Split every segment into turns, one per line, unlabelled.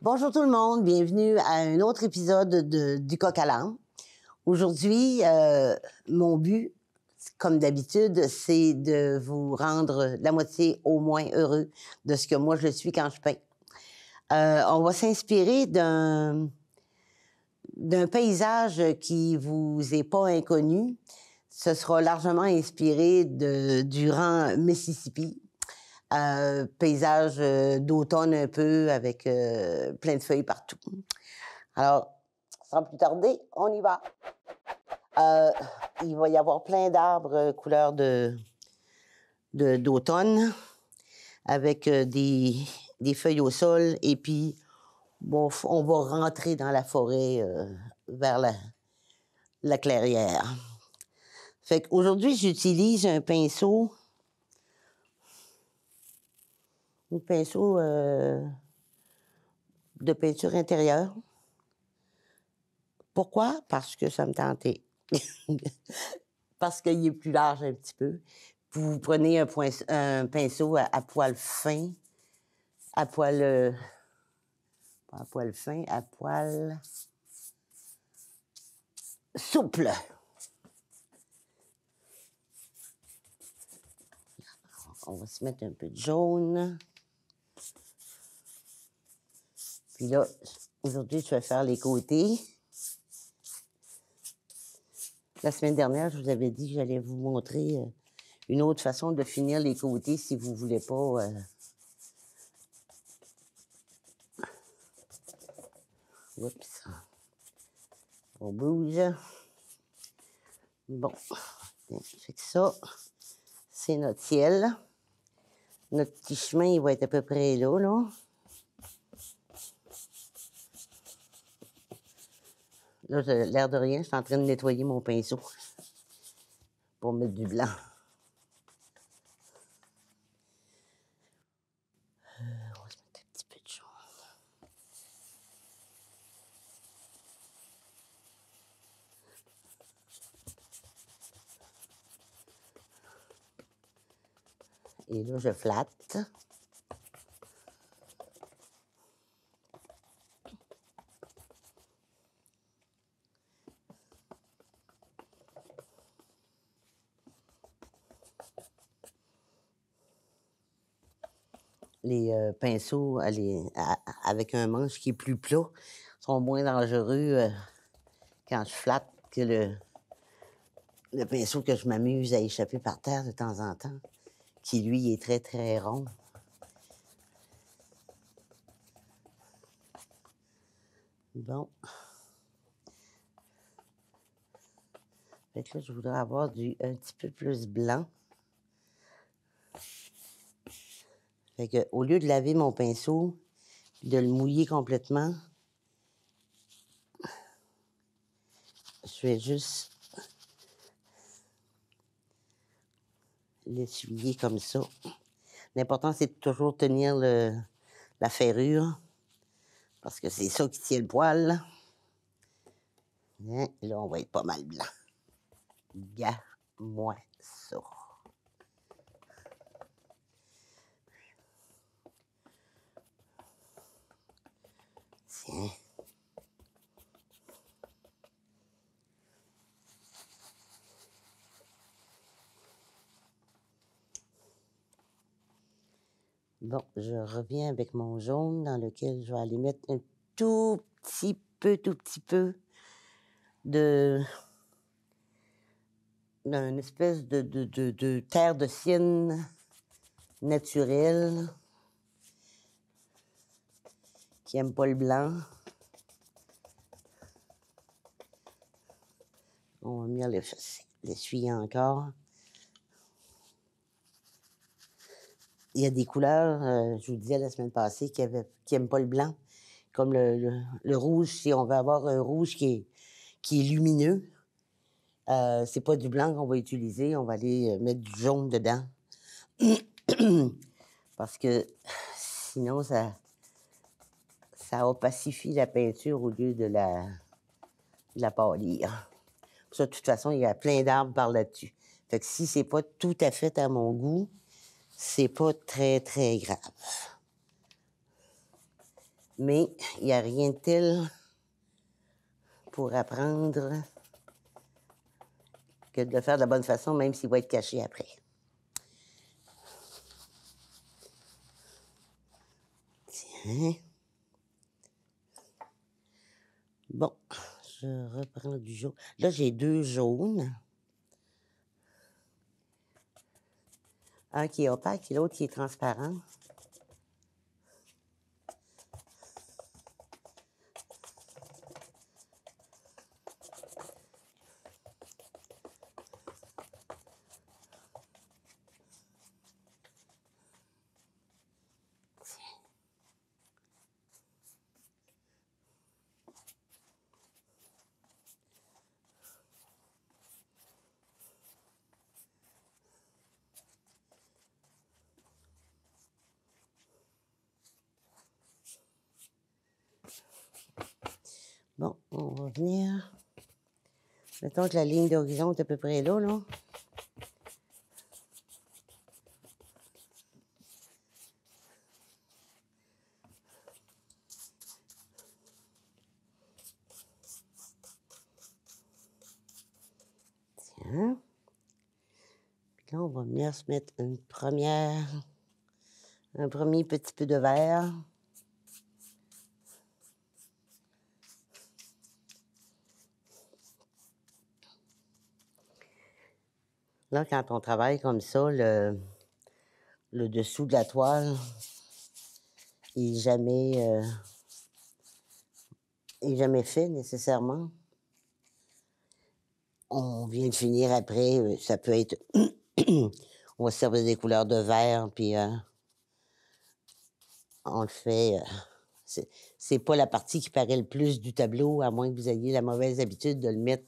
Bonjour tout le monde, bienvenue à un autre épisode du Coq à l'âne. Aujourd'hui, mon but, comme d'habitude, c'est de vous rendre la moitié au moins heureux de ce que moi je suis quand je peins. On va s'inspirer d'un paysage qui vous est pas inconnu. Ce sera largement inspiré du rang Mississippi. Paysage d'automne un peu avec plein de feuilles partout. Alors, sans plus tarder, on y va. Il va y avoir plein d'arbres couleur d'automne avec des feuilles au sol et puis bon, on va rentrer dans la forêt vers la clairière. Fait qu'aujourd'hui, j'utilise un pinceau de peinture intérieure. Pourquoi? Parce que ça me tentait. Parce qu'il est plus large un petit peu. Vous prenez un pinceau à poil fin, à poil souple. On va se mettre un peu de jaune. Puis là, aujourd'hui, je vais faire les côtés. La semaine dernière, je vous avais dit que j'allais vous montrer une autre façon de finir les côtés si vous ne voulez pas... Oups. On bouge. Bon. Fait que ça, c'est notre ciel. Notre petit chemin, il va être à peu près là, là. Là, j'ai l'air de rien, je suis en train de nettoyer mon pinceau pour mettre du blanc. On va se mettre un petit peu de jaune. Et là, je flatte. Les pinceaux avec un manche qui est plus plat sont moins dangereux quand je flatte que le pinceau que je m'amuse à échapper par terre de temps en temps, qui lui est très très rond. Bon. Fait que là, je voudrais avoir un petit peu plus blanc. Fait que, au lieu de laver mon pinceau, de le mouiller complètement, je vais juste l'essuyer comme ça. L'important, c'est de toujours tenir la ferrure, parce que c'est ça qui tient le poil. Hein? Là, on va être pas mal blanc. Gars-moi ça. Tiens. Bon, je reviens avec mon jaune dans lequel je vais aller mettre un tout petit peu d'une espèce de terre de sienne naturelle qui aime pas le blanc. On va venir l'essuyer encore. Il y a des couleurs, je vous disais la semaine passée, qui n'aiment pas le blanc. Comme le rouge, si on veut avoir un rouge qui est lumineux, c'est pas du blanc qu'on va utiliser, on va aller mettre du jaune dedans. Parce que sinon, ça opacifie la peinture au lieu de la pâlir. Ça, de toute façon, il y a plein d'arbres par là-dessus. Fait que si c'est pas tout à fait à mon goût, c'est pas très, très grave. Mais il n'y a rien de tel pour apprendre que de le faire de la bonne façon, même s'il va être caché après. Tiens. Bon, je reprends du jaune. Là, j'ai 2 jaunes. Un qui est opaque et l'autre qui est transparent. Bon, on va venir. Mettons que la ligne d'horizon est à peu près là, là. Tiens. Puis là, on va venir se mettre un premier petit peu de vert. Là, quand on travaille comme ça, le dessous de la toile est jamais fait nécessairement. On vient de finir après, ça peut être on va se servir des couleurs de vert, puis on le fait. C'est pas la partie qui paraît le plus du tableau, à moins que vous ayez la mauvaise habitude de le mettre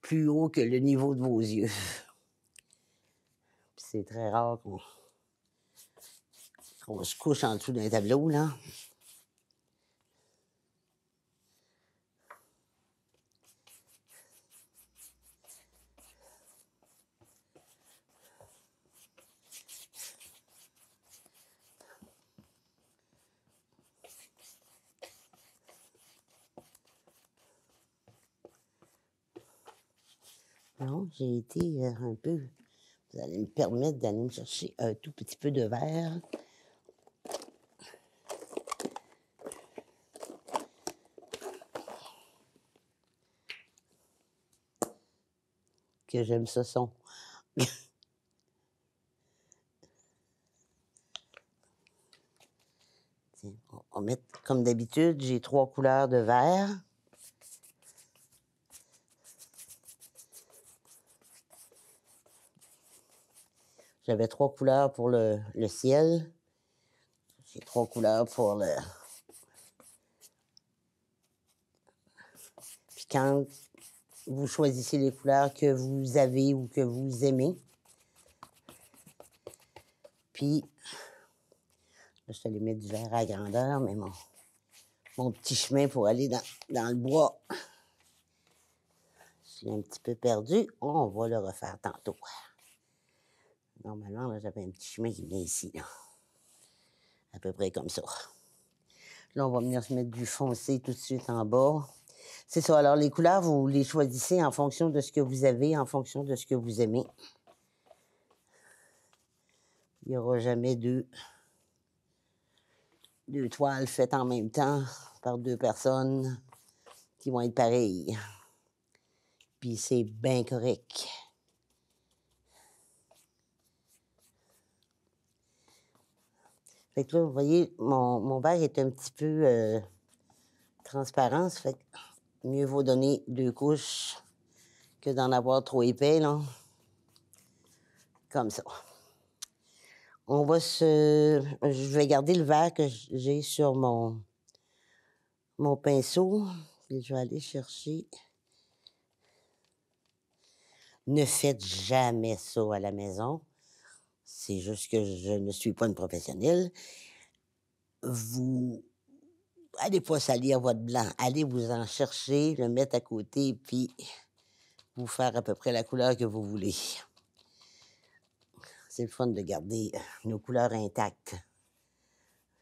plus haut que le niveau de vos yeux. Puis c'est très rare qu'on se couche en dessous d'un tableau, là. Non, j'ai été un peu. Vous allez me permettre d'aller me chercher un tout petit peu de vert. Que j'aime ce son. Tiens, on va mettre, comme d'habitude, j'ai 3 couleurs de vert. J'avais 3 couleurs pour le ciel. J'ai 3 couleurs pour le. Puis quand vous choisissez les couleurs que vous avez ou que vous aimez, puis là, je te les mets du vert à grandeur, mais mon petit chemin pour aller dans le bois, je suis un petit peu perdu. On va le refaire tantôt. Normalement, là, j'avais un petit chemin qui venait ici, là. À peu près comme ça. Là, on va venir se mettre du foncé tout de suite en bas. C'est ça. Alors, les couleurs, vous les choisissez en fonction de ce que vous avez, en fonction de ce que vous aimez. Il n'y aura jamais deux toiles faites en même temps par 2 personnes qui vont être pareilles. Puis c'est bien correct. Fait que là, vous voyez, mon verre est un petit peu transparent. Ça fait que mieux vaut donner 2 couches que d'en avoir trop épais, là. Comme ça. Je vais garder le verre que j'ai sur mon pinceau. Et je vais aller chercher. Ne faites jamais ça à la maison. C'est juste que je ne suis pas une professionnelle. Vous allez pas salir votre blanc. Allez vous en chercher, le mettre à côté, puis vous faire à peu près la couleur que vous voulez. C'est le fun de garder nos couleurs intactes.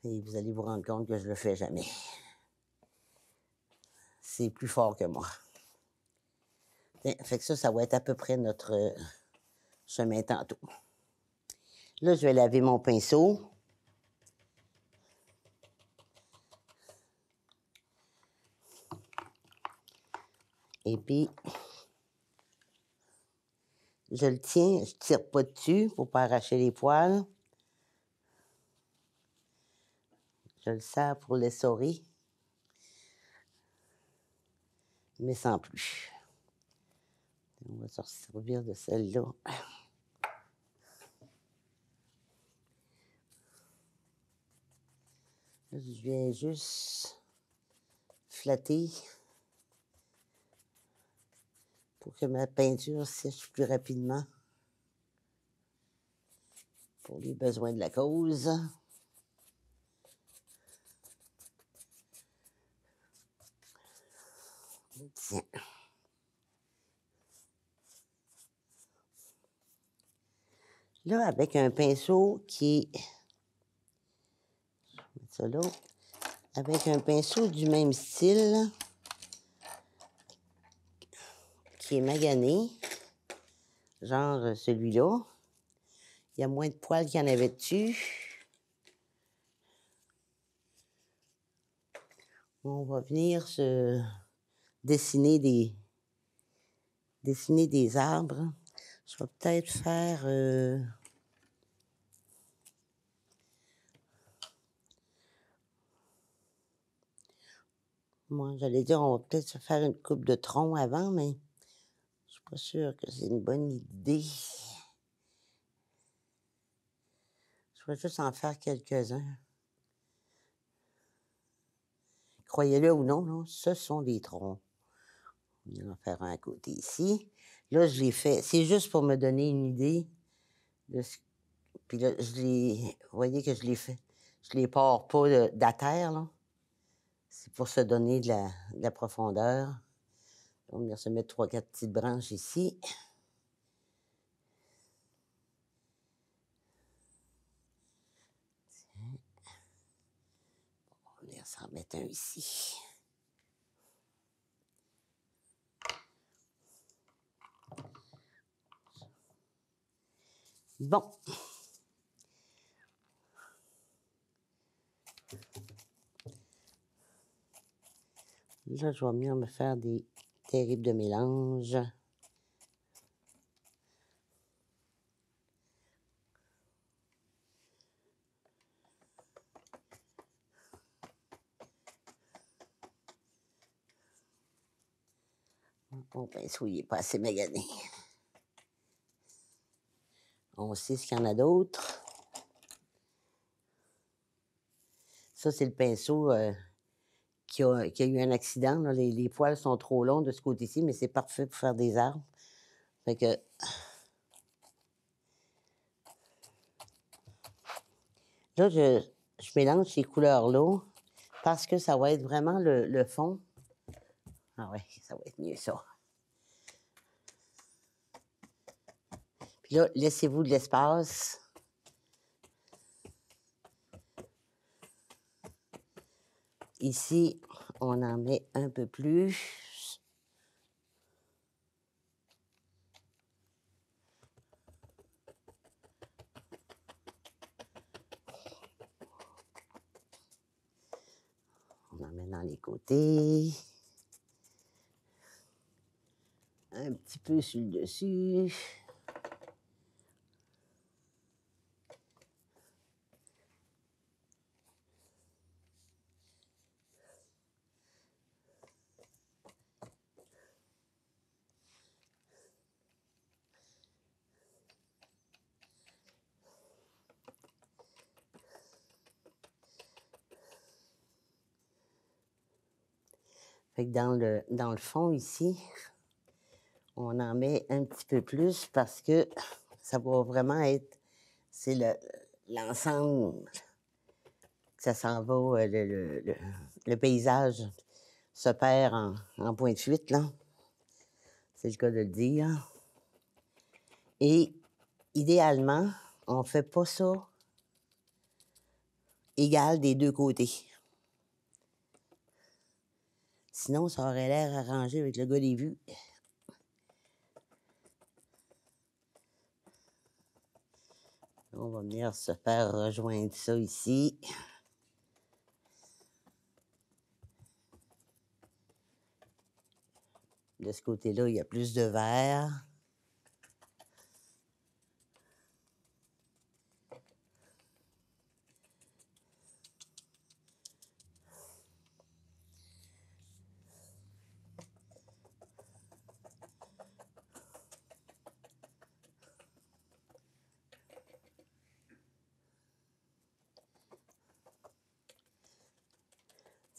Et vous allez vous rendre compte que je le fais jamais. C'est plus fort que moi. Tiens, fait que ça va être à peu près notre chemin tantôt. Là, je vais laver mon pinceau. Et puis, je le tiens, je tire pas dessus pour pas arracher les poils. Je le sers pour l'essorer, mais sans plus. On va se servir de celle-là. Je viens juste flatter pour que ma peinture sèche plus rapidement pour les besoins de la cause. Tiens. Là, avec un pinceau qui est... Je vais mettre ça là. Avec un pinceau du même style, qui est magané, genre celui-là. Il y a moins de poils qu'il y en avait dessus. On va venir se dessiner des arbres. Je vais peut-être faire... Moi, j'allais dire, on va peut-être se faire une coupe de tronc avant, mais je suis pas sûre que c'est une bonne idée. Je vais juste en faire quelques-uns. Croyez-le ou non, là, ce sont des troncs. On va en faire un à côté ici. Là, je l'ai fait. C'est juste pour me donner une idée de ce. Puis là, vous voyez que je l'ai fait. Je les pars pas de la terre, là. C'est pour se donner de la profondeur. On va venir se mettre 3-4 petites branches ici. Tiens. On va venir s'en mettre un ici. Bon. Là, je vais venir me faire des terribles de mélange. Mon pinceau, il n'est pas assez magané. On sait ce qu'il y en a d'autres. Ça, c'est le pinceau qui a eu un accident. Là. Les poils sont trop longs de ce côté-ci, mais c'est parfait pour faire des arbres. Fait que... Là, je mélange ces couleurs-là parce que ça va être vraiment le fond. Ah ouais, ça va être mieux, ça. Puis là, laissez-vous de l'espace. Ici, on en met un peu plus. On en met dans les côtés. Un petit peu sur le dessus. Fait que dans le fond ici, on en met un petit peu plus parce que ça va vraiment être... C'est l'ensemble que ça s'en va, le paysage se perd en point de fuite, là. C'est le cas de le dire. Et idéalement, on ne fait pas ça égale des deux côtés. Sinon, ça aurait l'air arrangé avec le gars des vues. On va venir se faire rejoindre ça ici. De ce côté-là, il y a plus de verre.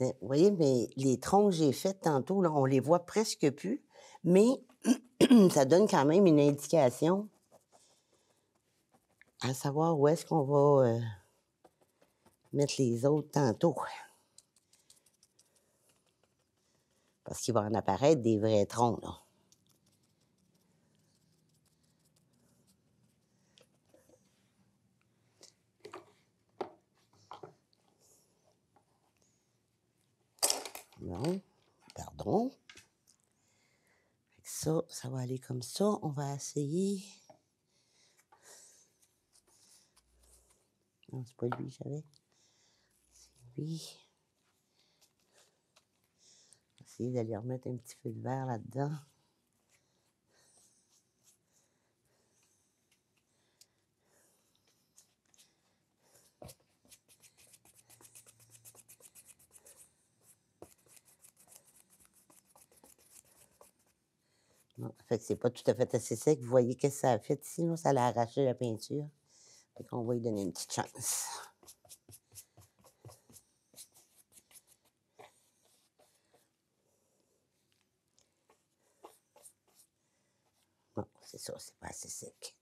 Vous voyez, mais les troncs que j'ai faits tantôt, là, on les voit presque plus, mais ça donne quand même une indication à savoir où est-ce qu'on va mettre les autres tantôt. Parce qu'il va en apparaître des vrais troncs, là. Non, pardon. Ça va aller comme ça. On va essayer. Non, c'est pas lui, j'avais. C'est lui. On va essayer d'aller remettre un petit peu de verre là-dedans. Non, fait que c'est pas tout à fait assez sec. Vous voyez qu'est-ce que ça a fait ici, là? Ça l'a arraché la peinture. Fait qu'on va lui donner une petite chance. Non, c'est ça, c'est pas assez sec.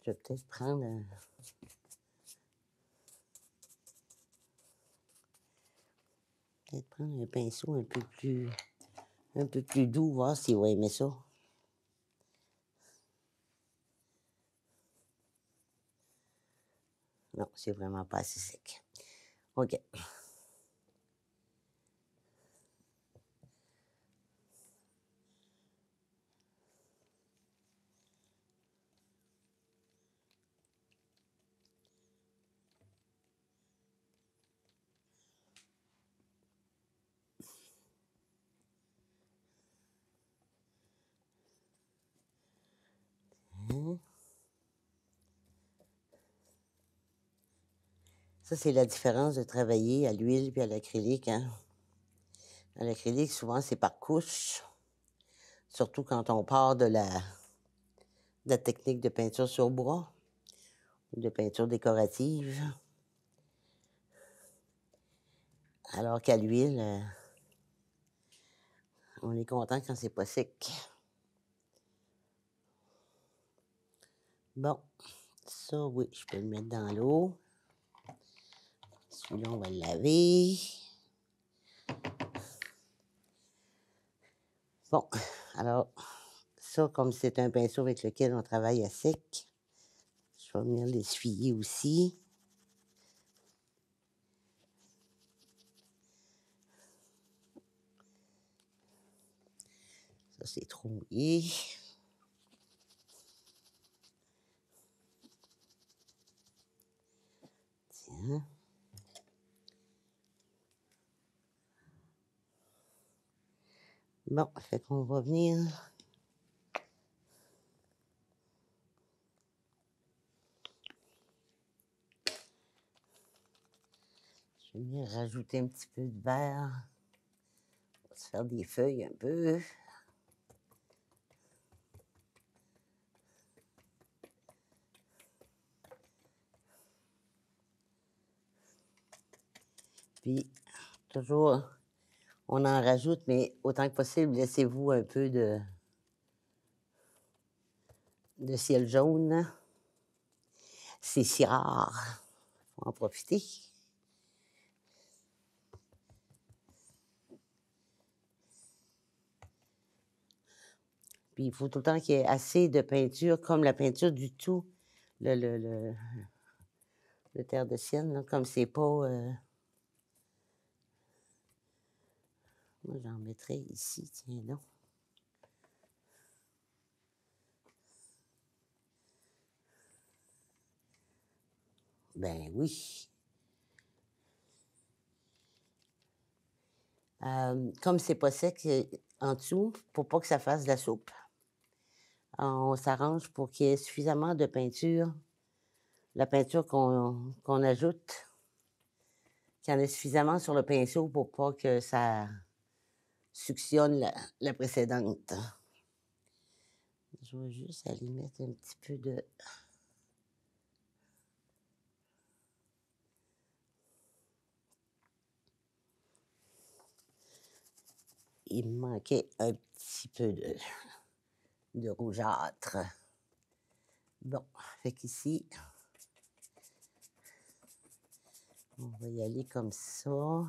Je vais peut-être prendre un pinceau un peu plus doux, voir s'il va aimer ça. Non, c'est vraiment pas assez sec. OK. Hein? Ça, c'est la différence de travailler à l'huile puis à l'acrylique, hein? À l'acrylique, souvent, c'est par couche. Surtout quand on part de la technique de peinture sur bois ou de peinture décorative. Alors qu'à l'huile, on est content quand c'est pas sec. Bon, ça, oui, je peux le mettre dans l'eau. Celui-là, on va le laver. Bon, alors, ça, comme c'est un pinceau avec lequel on travaille à sec, je vais venir l'essuyer aussi. Ça, c'est trop mouillé. Tiens. Bon, fait qu'on va venir... Je vais venir rajouter un petit peu de verre. On va se faire des feuilles un peu. Puis, toujours, on en rajoute, mais autant que possible, laissez-vous un peu de ciel jaune. C'est si rare. Faut en profiter. Puis, il faut tout le temps qu'il y ait assez de peinture, comme la peinture du tout. Le de terre de sienne, là, comme c'est pas... Moi, j'en mettrais ici, tiens donc. Ben oui. Comme c'est pas sec en dessous, pour pas que ça fasse de la soupe, on s'arrange pour qu'il y ait suffisamment de peinture, la peinture qu'on ajoute, qu'il y en ait suffisamment sur le pinceau pour pas que ça suctionne la précédente. Je vais juste aller mettre un petit peu de... Il me manquait un petit peu de rougeâtre. Bon, fait qu'ici, on va y aller comme ça.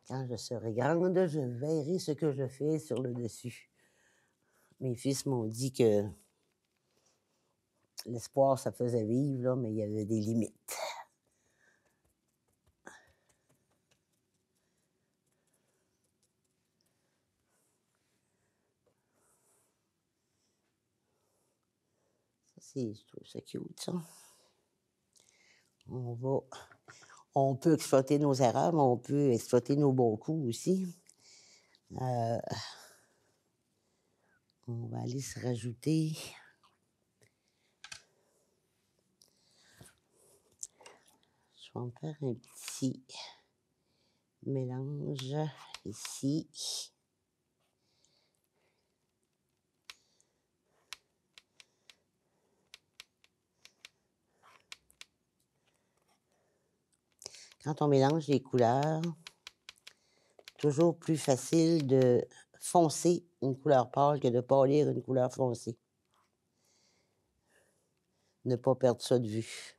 Quand je serai grande, je verrai ce que je fais sur le dessus. Mes fils m'ont dit que l'espoir, ça faisait vivre, là, mais il y avait des limites. Ça, je trouve ça cute, ça. On peut exploiter nos erreurs, mais on peut exploiter nos bons coups aussi. On va aller se rajouter... Je vais me faire un petit mélange ici. Quand on mélange les couleurs, toujours plus facile de foncer une couleur pâle que de pâlir une couleur foncée. Ne pas perdre ça de vue.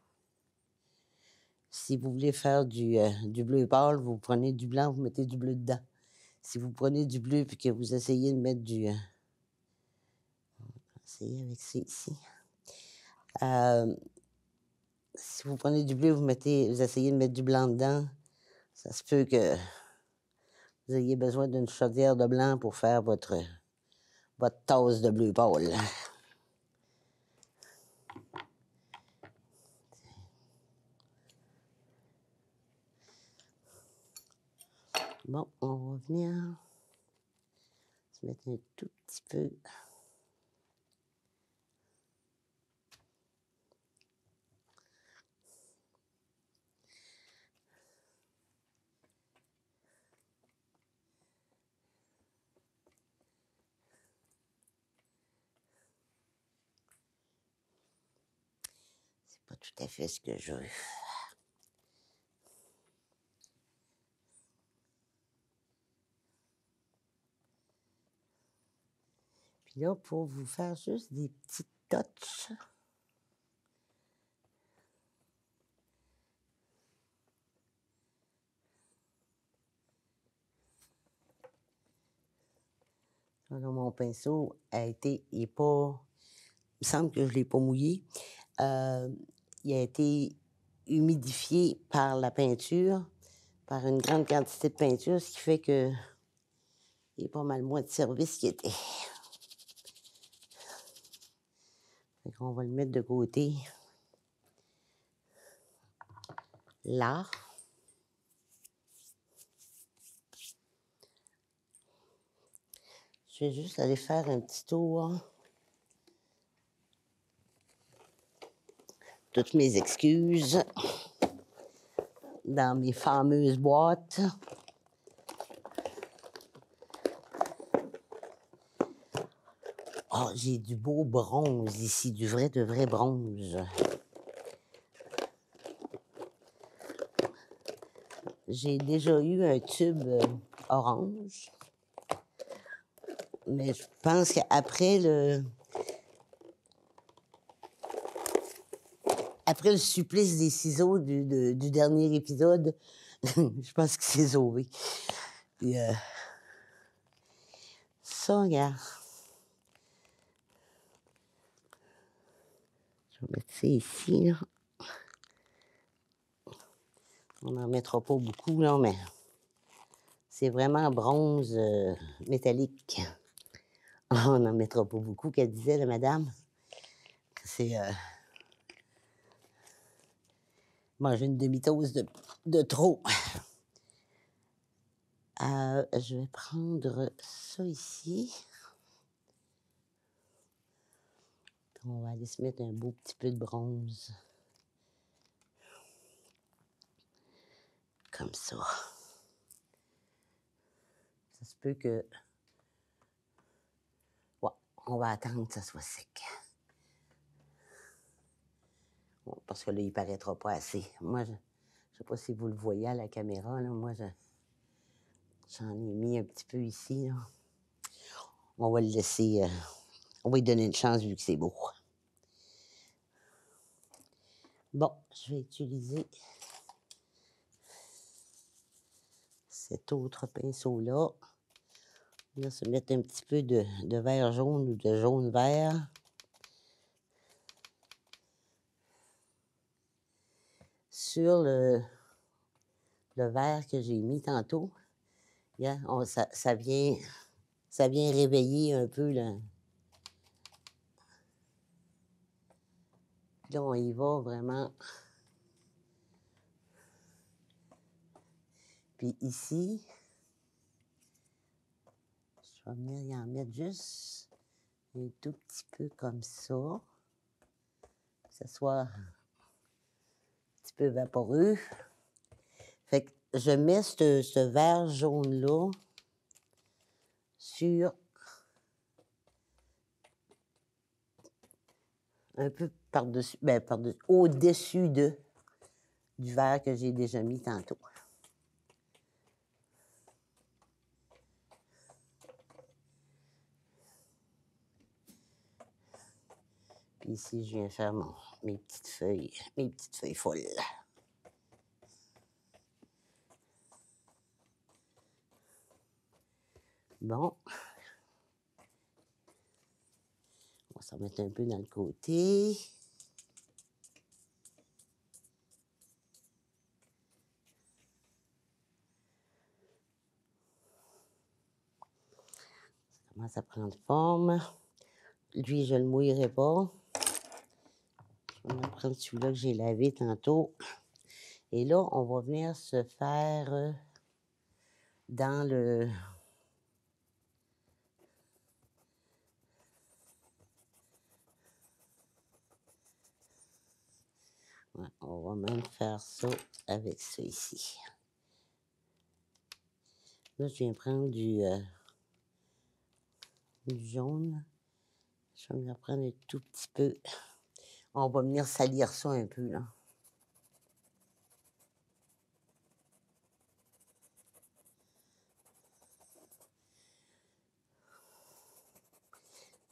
Si vous voulez faire du bleu pâle, vous prenez du blanc, vous mettez du bleu dedans. Si vous prenez du bleu et que vous essayez de mettre du... on va essayer avec ça ici. Si vous prenez du bleu, vous essayez de mettre du blanc dedans, ça se peut que vous ayez besoin d'une chaudière de blanc pour faire votre tasse de bleu pâle. Bon, on va venir se mettre un tout petit peu. C'est pas tout à fait ce que je veux. Puis là, pour vous faire juste des petites touches, là, mon pinceau il me semble que je ne l'ai pas mouillé. Il a été humidifié par la peinture, par une grande quantité de peinture, ce qui fait que il y a pas mal moins de service qu'il était. Fait qu'on va le mettre de côté. Là. Je vais juste aller faire un petit tour. Toutes mes excuses dans mes fameuses boîtes. Ah, j'ai du beau bronze ici, du vrai de vrai bronze. J'ai déjà eu un tube orange, mais je pense qu'après après le supplice des ciseaux du dernier épisode, je pense que c'est sauvé. Puis, ça, regarde. Je vais mettre ça ici, là. On n'en mettra pas beaucoup, là, mais c'est vraiment bronze métallique. On n'en mettra pas beaucoup, qu'elle disait, la madame. C'est manger une demi-dose de trop. Je vais prendre ça ici. On va aller se mettre un beau petit peu de bronze. Comme ça. Ça se peut que... Ouais, on va attendre que ça soit sec. Bon, parce que là, il paraîtra pas assez. Moi, je sais pas si vous le voyez à la caméra, là. Moi, j'en ai mis un petit peu ici, là. On va le laisser... on va lui donner une chance vu que c'est beau. Bon, je vais utiliser cet autre pinceau-là. On va se mettre un petit peu de vert jaune ou de jaune vert. Sur le vert que j'ai mis tantôt. Yeah, ça vient réveiller un peu là. Là, on y va vraiment. Puis ici, je vais venir y en mettre juste un tout petit peu comme ça. Que ça soit un petit peu vaporeux. Fait que je mets ce vert jaune-là sur un peu par-dessus, au-dessus du vert que j'ai déjà mis tantôt. Puis ici, je viens faire mes petites feuilles folles. Bon. On va s'en mettre un peu dans le côté. Ça commence à prendre forme. Lui, je ne le mouillerai pas. Je vais prendre celui-là que j'ai lavé tantôt. Et là, on va venir se faire dans le... Ouais, on va même faire ça avec ça ici. Là, je viens prendre du jaune. Je vais venir prendre un tout petit peu. On va venir salir ça un peu, là.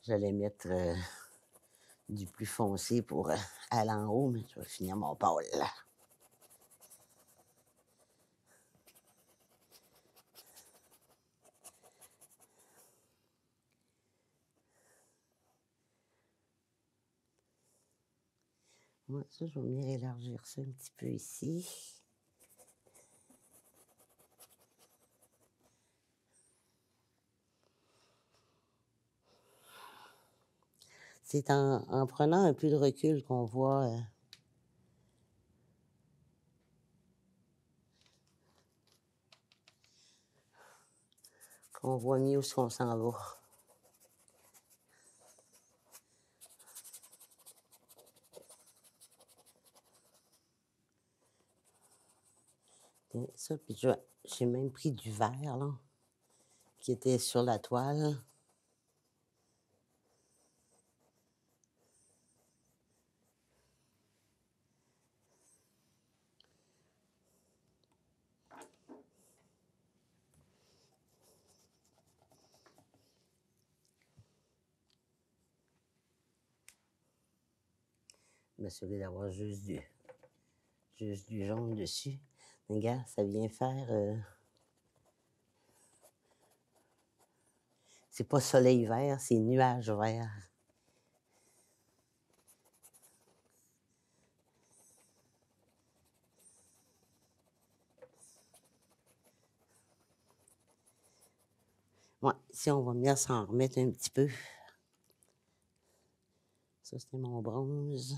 J'allais mettre du plus foncé pour aller en haut, mais je vais finir mon pâle, là. Moi, ça, je vais venir élargir ça un petit peu ici. C'est en prenant un peu de recul qu'on voit... qu'on voit mieux où on s'en va. Tiens, ça, puis j'ai même pris du verre, là, qui était sur la toile. m'assurer d'avoir juste du jaune dessus. Regarde, ça vient faire... c'est pas soleil vert, c'est nuage vert. Ouais, ici, on va venir s'en remettre un petit peu. Ça, c'était mon bronze.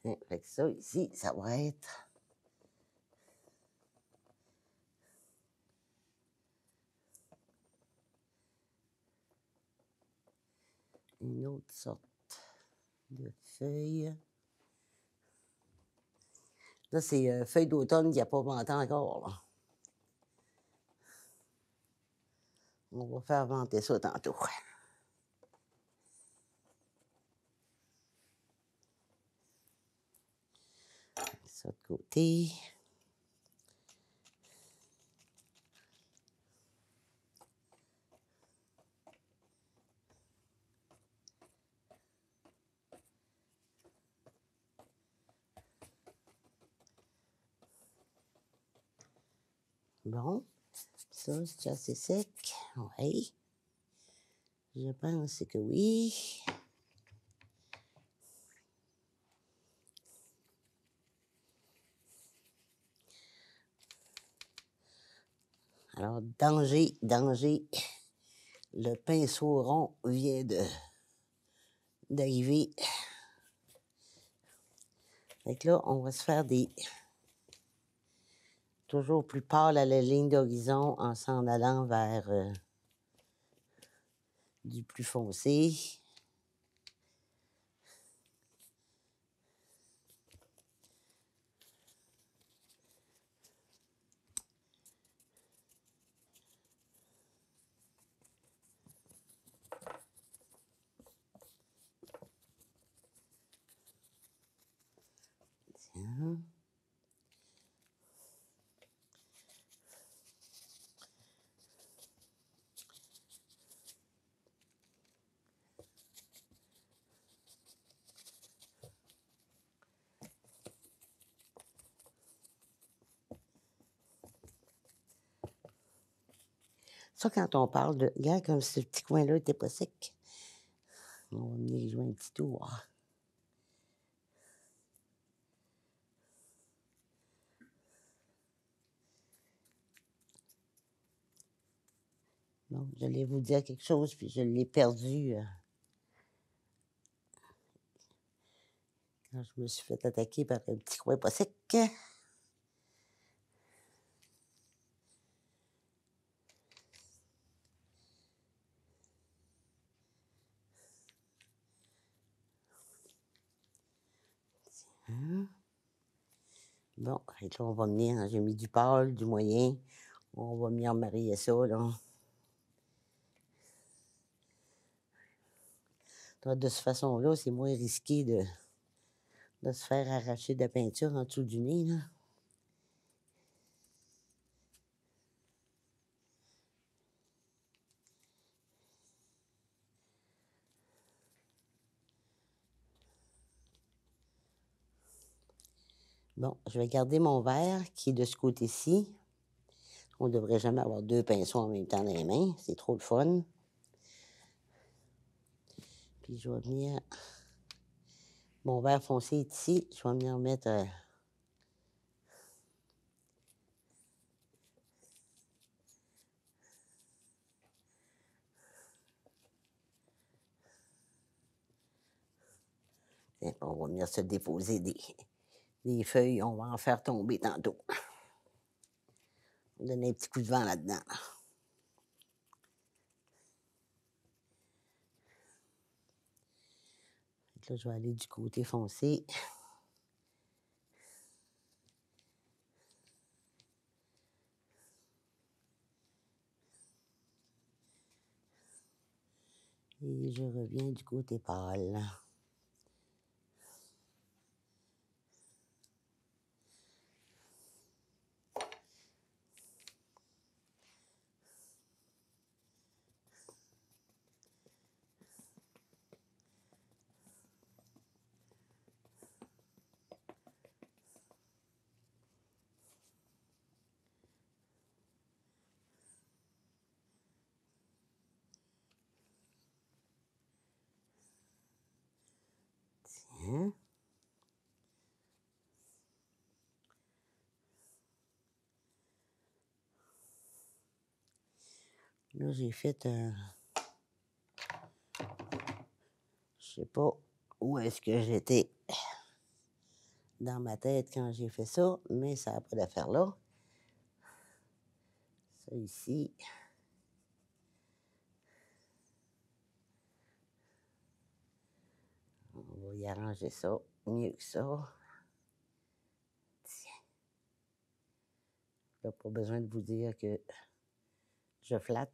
Hein, fait que ça, ici, ça va être... une autre sorte de feuille. Là, c'est feuille d'automne qui n'a pas vanté encore, là. On va faire vanter ça tantôt. Ça de côté. Bon, ça, c'est assez sec. Oui. Je pense que oui. Alors, danger, danger. Le pinceau rond vient d'arriver. Fait que là, on va se faire des... toujours plus pâle à la ligne d'horizon en s'en allant vers du plus foncé. Tiens. Ça, quand on parle de... Regarde comme ce petit coin-là n'était pas sec. On va venir jouer un petit tour. Bon, j'allais vous dire quelque chose, puis je l'ai perdu quand je me suis fait attaquer par un petit coin pas sec. Hein? Bon, et là, on va venir, hein, j'ai mis du pâle, du moyen. On va venir marier ça, là. Donc, de cette façon-là, c'est moins risqué de se faire arracher de la peinture en dessous du nez, là. Bon, je vais garder mon verre qui est de ce côté-ci. On ne devrait jamais avoir deux pinceaux en même temps dans les mains. C'est trop le fun. Puis je vais venir... Mon verre foncé est ici. Je vais venir mettre... on va venir se déposer des feuilles. On va en faire tomber tantôt. On va donner un petit coup de vent là-dedans. Là, je vais aller du côté foncé. je reviens du côté pâle. Tiens. Là, j'ai fait un... Je sais pas où est-ce que j'étais dans ma tête quand j'ai fait ça, mais ça n'a pas d'affaire là. Ça ici. On va y arranger ça mieux que ça. Tiens. Là, pas besoin de vous dire que je flatte.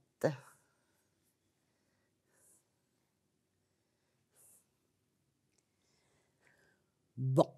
Bon.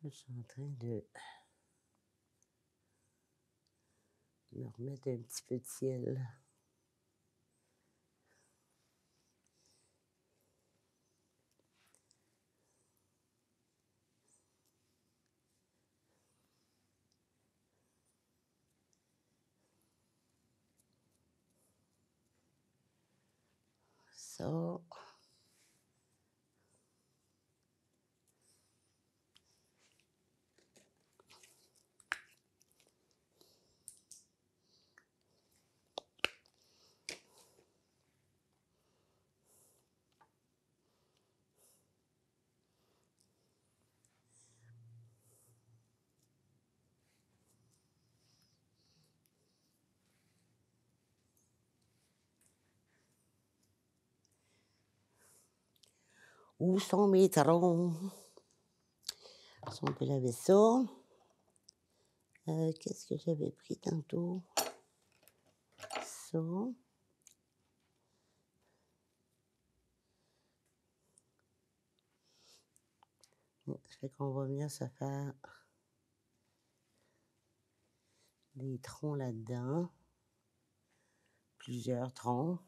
Je suis en train de me remettre un petit peu de ciel. Ça. Où sont mes troncs? Si on peut laver ça. Qu'est-ce que j'avais pris tantôt? Ça. Ça fait qu'on va venir se faire des troncs là-dedans. Plusieurs troncs.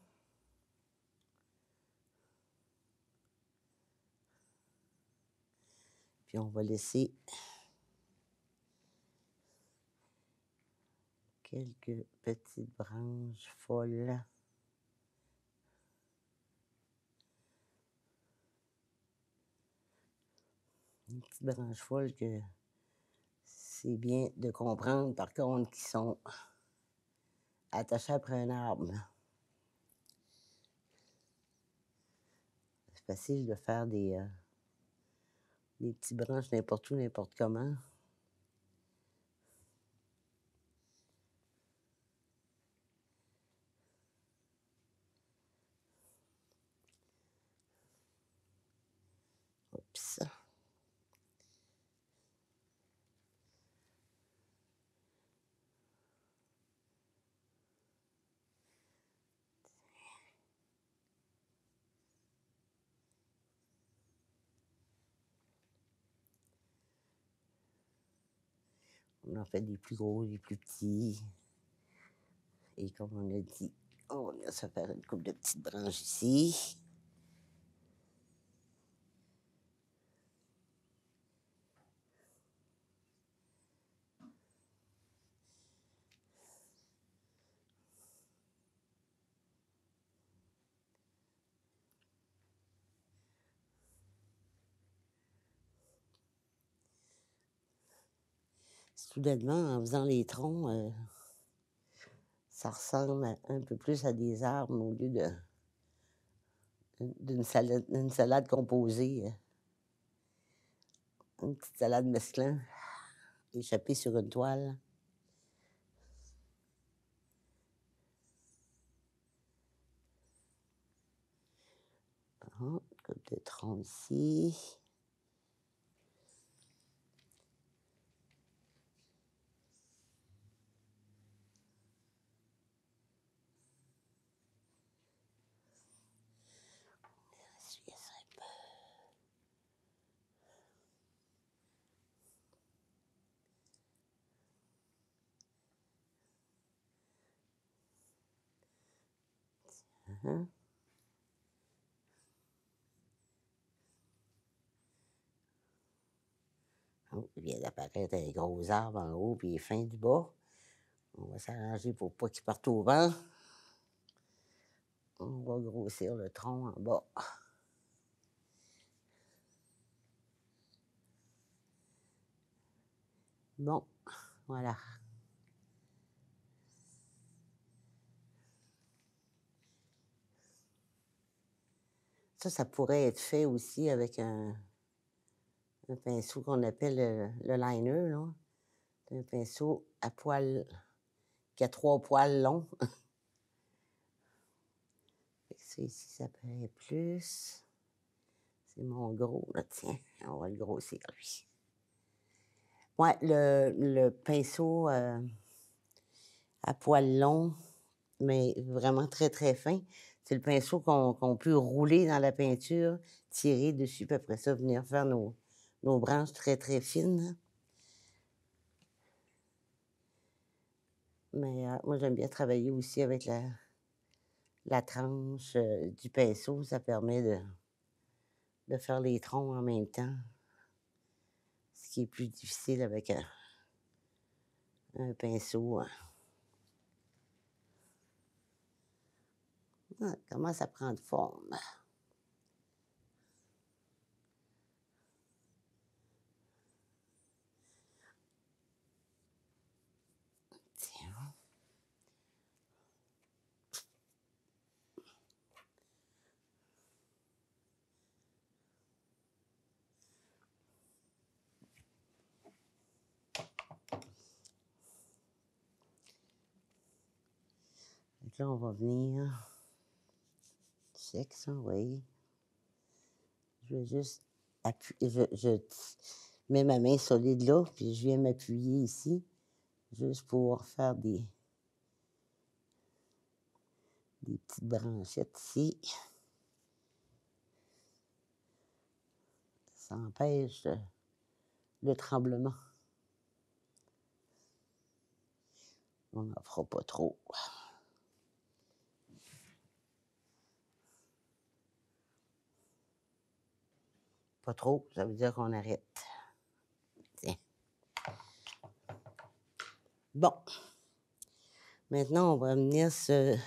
Puis on va laisser quelques petites branches folles. Une petite branche folle que c'est bien de comprendre, par contre, qui sont attachés après un arbre. C'est facile de faire des petites branches n'importe où, n'importe comment. Oups. On en fait des plus gros, des plus petits. Et comme on a dit, on va venir se faire une couple de petites branches ici. Soudainement, en faisant les troncs, ça ressemble un peu plus à des arbres au lieu d'une salade composée. Une petite salade mesclun, échappée sur une toile. Bon, coupe de tronc ici. Essuyer ça un peu. Hein? Oh, il vient d'apparaître un gros arbre en haut, puis il est fin du bas. On va s'arranger pour pas qu'il parte au vent. On va grossir le tronc en bas. Bon, voilà. Ça pourrait être fait aussi avec un pinceau qu'on appelle le liner, là. C'est un pinceau à poils, qui a 3 poils longs. Fait que ça ici, ça paraît plus. C'est mon gros, là, tiens. On va le grossir, lui. Ouais, le pinceau à poils longs, mais vraiment très, très fin, c'est le pinceau qu'on peut rouler dans la peinture, tirer dessus, puis après ça, venir faire nos branches très, très fines. Mais moi, j'aime bien travailler aussi avec la tranche du pinceau. Ça permet de faire les troncs en même temps, ce qui est plus difficile avec un pinceau. Ah, comment ça prend de forme? Tiens. Donc là, on va venir sec, ça, oui. Je vais juste appuyer. Je mets ma main solide là, puis je viens m'appuyer ici, juste pour faire des petites branchettes ici. Ça empêche le tremblement. On n'en fera pas trop. Pas trop, ça veut dire qu'on arrête. Tiens. Bon. Maintenant, on va venir se...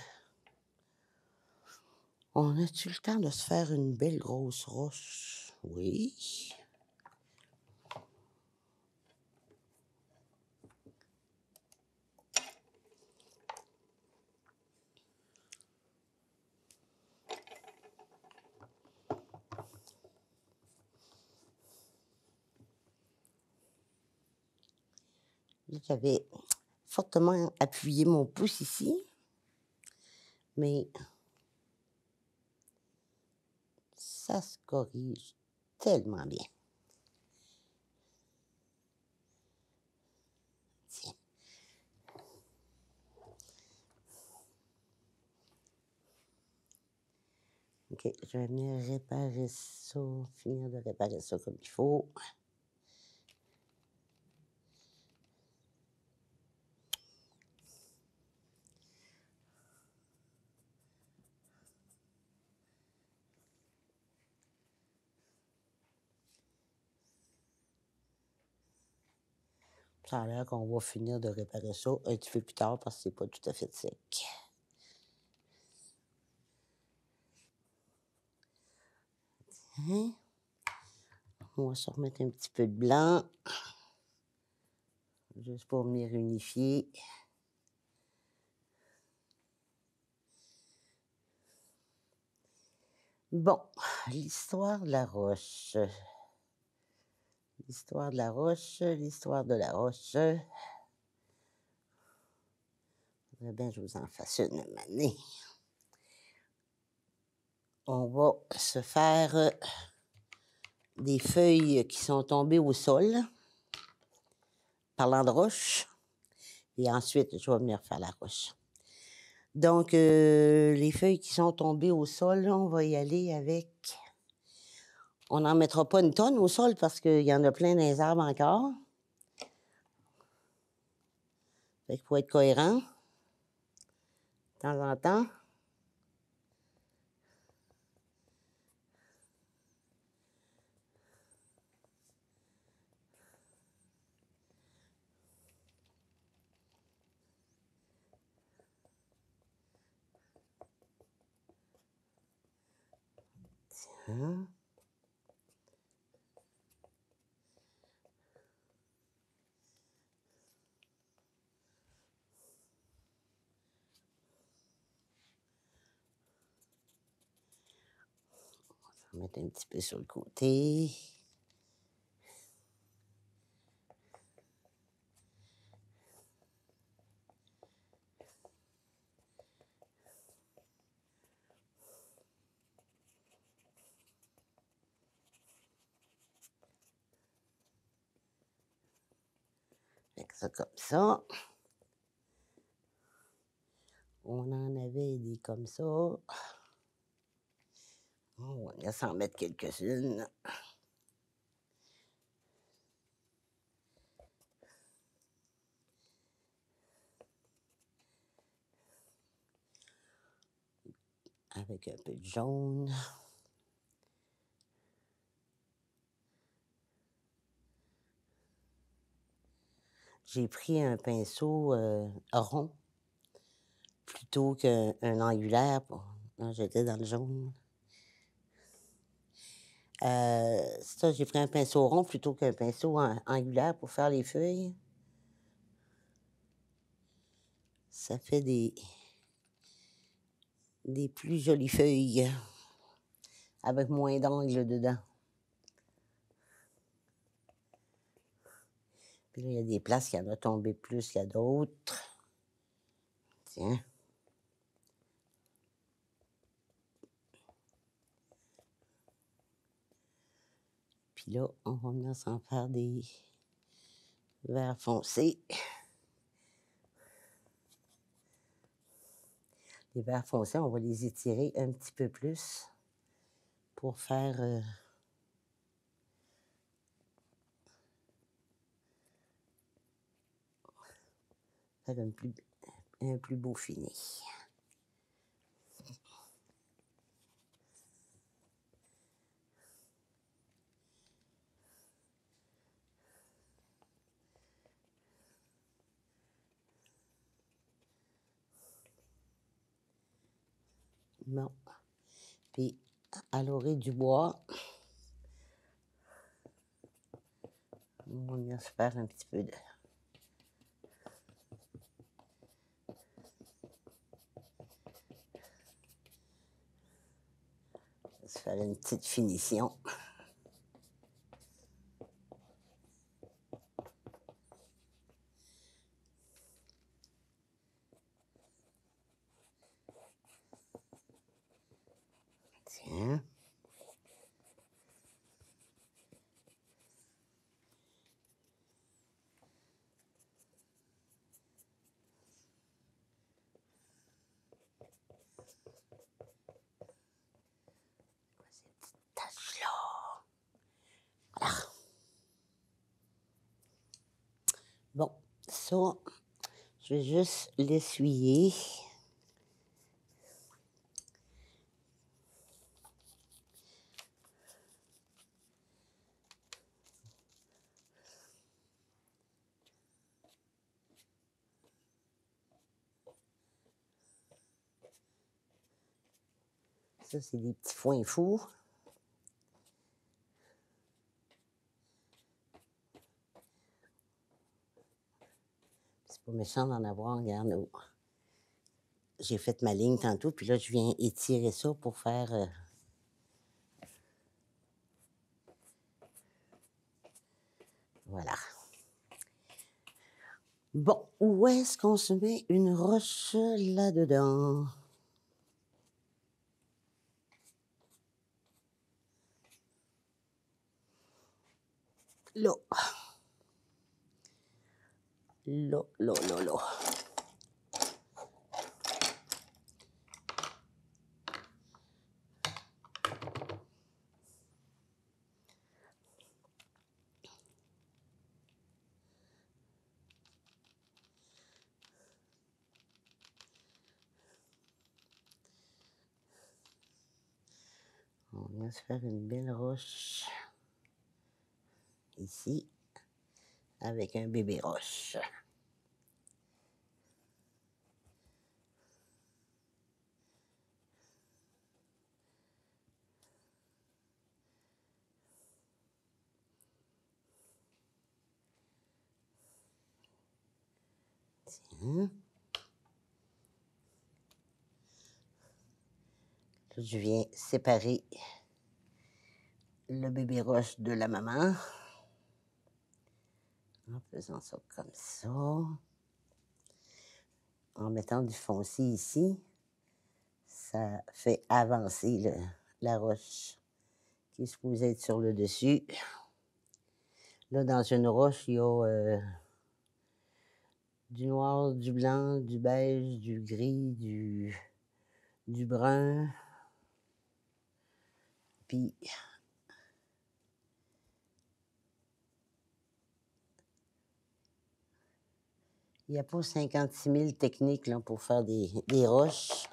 On a-tu le temps de se faire une belle grosse roche? Oui. J'avais fortement appuyé mon pouce ici, mais ça se corrige tellement bien. Tiens. OK, je vais venir réparer ça, finir de réparer ça comme il faut. Ça a l'air qu'on va finir de réparer ça un petit peu plus tard parce que c'est pas tout à fait sec. Hein? On va se remettre un petit peu de blanc, juste pour venir unifier. Bon, l'histoire de la roche. L'histoire de la roche, l'histoire de la roche. Faudrait bien que je vous en fasse une année. On va se faire des feuilles qui sont tombées au sol, parlant de roche, et ensuite, je vais venir faire la roche. Donc, les feuilles qui sont tombées au sol, on va y aller avec... On n'en mettra pas une tonne au sol parce qu'il y en a plein dans les arbres encore. Fait qu'il faut être cohérent, de temps en temps. Tiens. On va mettre un petit peu sur le côté. Fait que ça comme ça. On en avait des comme ça. On va s'en mettre quelques-unes. Avec un peu de jaune. J'ai pris un pinceau rond plutôt qu'un angulaire. Non, j'étais dans le jaune. Ça, j'ai pris un pinceau rond plutôt qu'un pinceau angulaire pour faire les feuilles. Ça fait des plus jolies feuilles avec moins d'angles dedans. Puis là, il y a des places qui en ont tombé plus qu'il y a d'autres. Tiens. Puis là, on va venir s'en faire des verts foncés. Les verts foncés, on va les étirer un petit peu plus pour faire un plus beau fini. Bon. Puis, à l'orée du bois, on va venir se faire un petit peu de... Se faire une petite finition. Tiens. Ces petites taches-là. Voilà. Bon, ça, je vais juste l'essuyer. Ça, c'est des petits foins fous. C'est pas méchant d'en avoir, regarde. Oh. J'ai fait ma ligne tantôt, puis là, je viens étirer ça pour faire... Bon, où est-ce qu'on se met une roche là-dedans? Là. Là, là, là, là. On vient se faire une belle roche ici avec un bébé roche. Tiens. Là, je viens séparer le bébé roche de la maman. En faisant ça comme ça. En mettant du foncé ici, ça fait avancer la roche qui est supposée être sur le dessus. Là, dans une roche, il y a du noir, du blanc, du beige, du gris, du brun. Puis, il n'y a pas 56 000 techniques là, pour faire des roches.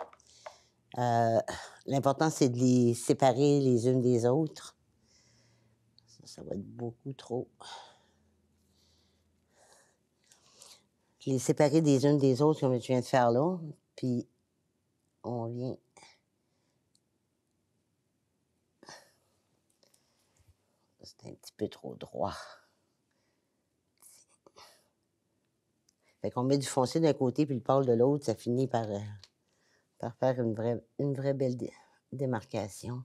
L'important, c'est de les séparer les unes des autres. Ça va être beaucoup trop. Les séparer des unes des autres, comme je viens de faire là. Puis, on vient. C'est un petit peu trop droit. Fait qu'on met du foncé d'un côté puis le pâle de l'autre, ça finit par faire une vraie belle démarcation.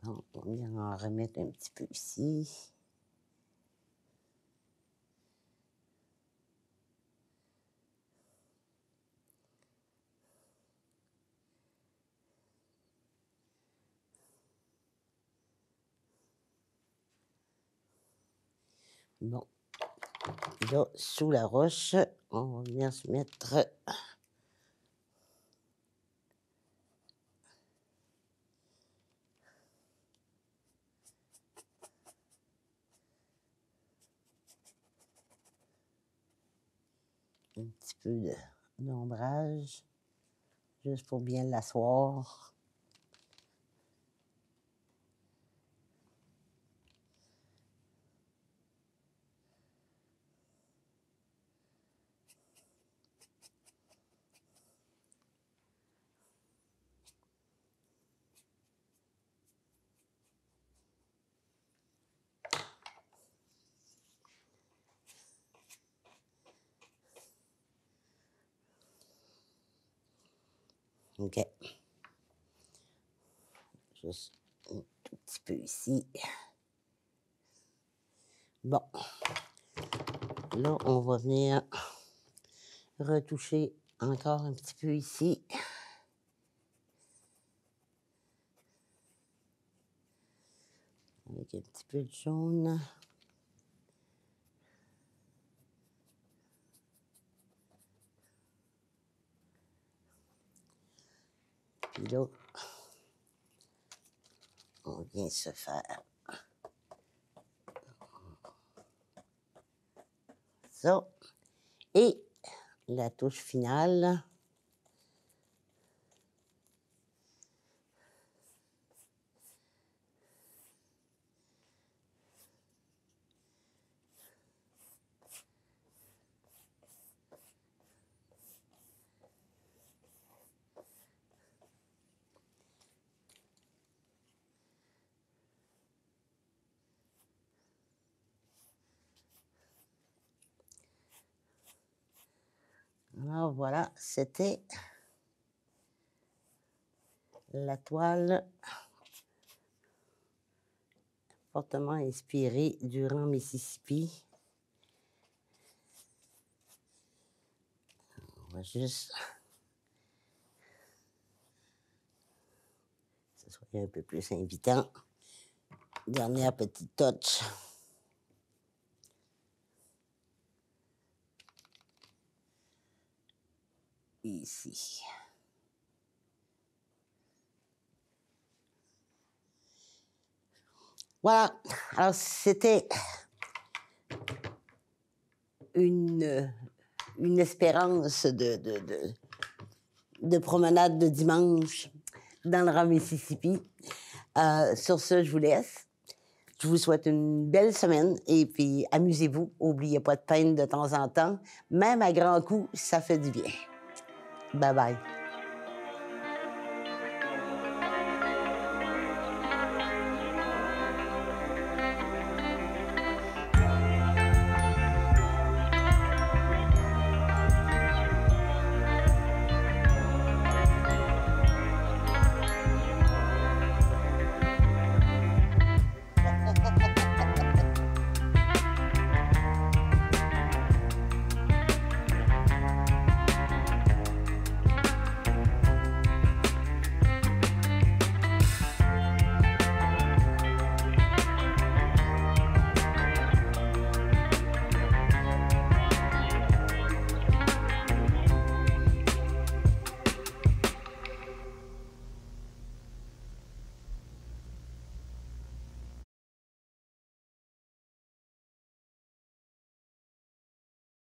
Bon, on vient en remettre un petit peu ici. Bon. Là, sous la roche, on va venir se mettre un petit peu d'ombrage, juste pour bien l'asseoir. OK. Juste un tout petit peu ici. Bon. Là, on va venir retoucher encore un petit peu ici. Avec un petit peu de jaune. Puis là, on vient se faire ça. Et la touche finale. Alors voilà, c'était la toile fortement inspirée du rang Mississippi. On va juste que ce soit un peu plus invitant. Dernière petite touch. Ici. Voilà. Alors, c'était une espérance de promenade de dimanche dans le rang Mississippi. Sur ce, je vous laisse. Je vous souhaite une belle semaine et puis amusez-vous. N'oubliez pas de peindre de temps en temps. Même à grands coups, ça fait du bien. Bye bye.